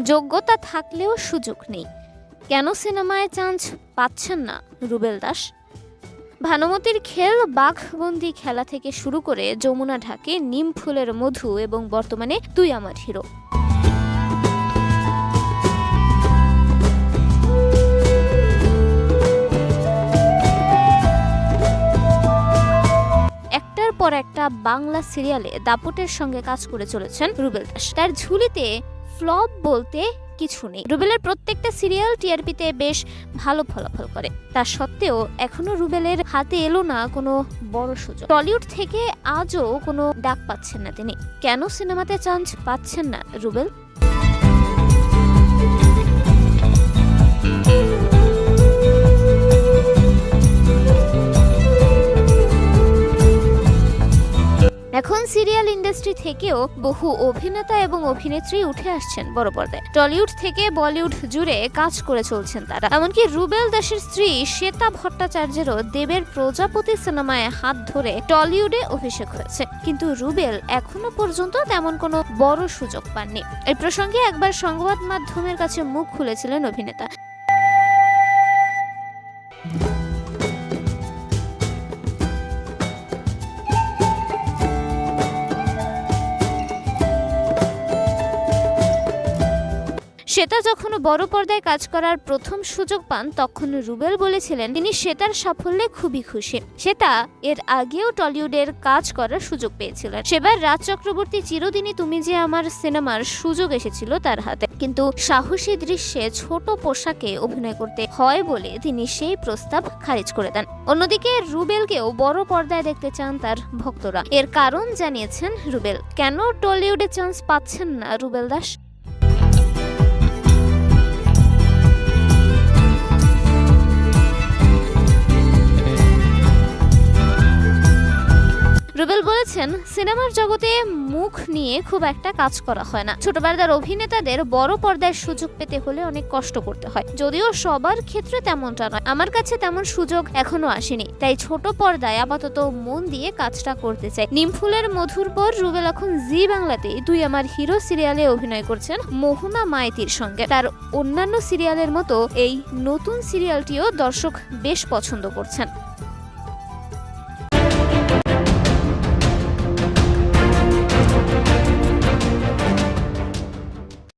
যোগ্যতা থাকলেও সুযোগ নেই। কেন সিনেমায় চান্স পাচ্ছেন না রুবেল দাস? ভানুমতির খেল, বাঘবন্দি খেলা থেকে শুরু করে যমুনা ঢাকে, নিম ফুলের মধু এবং বর্তমানে তুই আমার হিরো। একটার পর একটা বাংলা সিরিয়ালে দাপটের সঙ্গে কাজ করে চলেছেন রুবেল দাস। তার ঝুলিতে ফ্লপ বলতে কিছু নেই। রুবেলের প্রত্যেকটা সিরিয়াল টিআরপিতে বেশ ভালো ফলাফল করে। তা সত্ত্বেও এখনো রুবেলের হাতে এলো না কোনো বড় সুযোগ। টলিউড থেকে আজও কোনো ডাক পাচ্ছেন না তিনি। কেন সিনেমাতে চান্স পাচ্ছেন না রুবেল? এখন সিরিয়াল ইন্ডাস্ট্রি থেকেও বহু অভিনেতা এবং অভিনেত্রী উঠে আসছেন বড় পর্দায়। টলিউড থেকে বলিউড জুড়ে কাজ করে চলছেন তারা। এমনকি রুবেল দাসের স্ত্রী শ্বেতা ভট্টাচার্যেরও দেবের প্রজাপতি সিনেমায় হাত ধরে টলিউডে অভিষেক হয়েছে। কিন্তু রুবেল এখনো পর্যন্ত তেমন কোনো বড় সুযোগ পাননি। এই প্রসঙ্গে একবার সংবাদ মাধ্যমের কাছে মুখ খুলেছিলেন অভিনেতা। শ্বেতা যখন বড় পর্দায় কাজ করার প্রথম সুযোগ পান তখন রুবেল বলেছিলেন তিনি শ্বেতার সাফল্যে খুবই খুশি। শ্বেতা এর আগেও টলিউডের কাজ করার সুযোগ পেয়েছিলেন। সেবার রাজ চক্রবর্তী চিরদিনই তুমি যে আমার সিনেমার সুযোগ এসেছিল তার হাতে, কিন্তু সাহসী দৃশ্যে ছোট পোশাকে অভিনয় করতে হয় বলে তিনি সেই প্রস্তাব খারিজ করে দেন। অন্যদিকে রুবেলকেও বড় পর্দায় দেখতে চান তার ভক্তরা। এর কারণ জানিয়েছেন রুবেল। কেন টলিউডে চান্স পাচ্ছেন না রুবেল দাস? রুবেল বলেছেন, সিনেমার জগতে মুখ নিয়ে খুব একটা কাজ করা হয় না। ছোট পর্দার অভিনেতাদের বড় পর্দায় সুযোগ পেতে হলে অনেক কষ্ট করতে হয়, যদিও সবার ক্ষেত্রে তেমনটা নয়। আমার কাছে তেমন সুযোগ এখনো আসেনি, তাই ছোট পর্দায় আপাতত মন দিয়ে কাজটা করতে চাই। নিমফুলের মধুর পর রুবেল এখন জি বাংলাতে তুই আমার হিরো সিরিয়ালে অভিনয় করছেন মোহনা মাইতির সঙ্গে। তার অন্যান্য সিরিয়ালের মতো এই নতুন সিরিয়ালটিও দর্শক বেশ পছন্দ করছেন।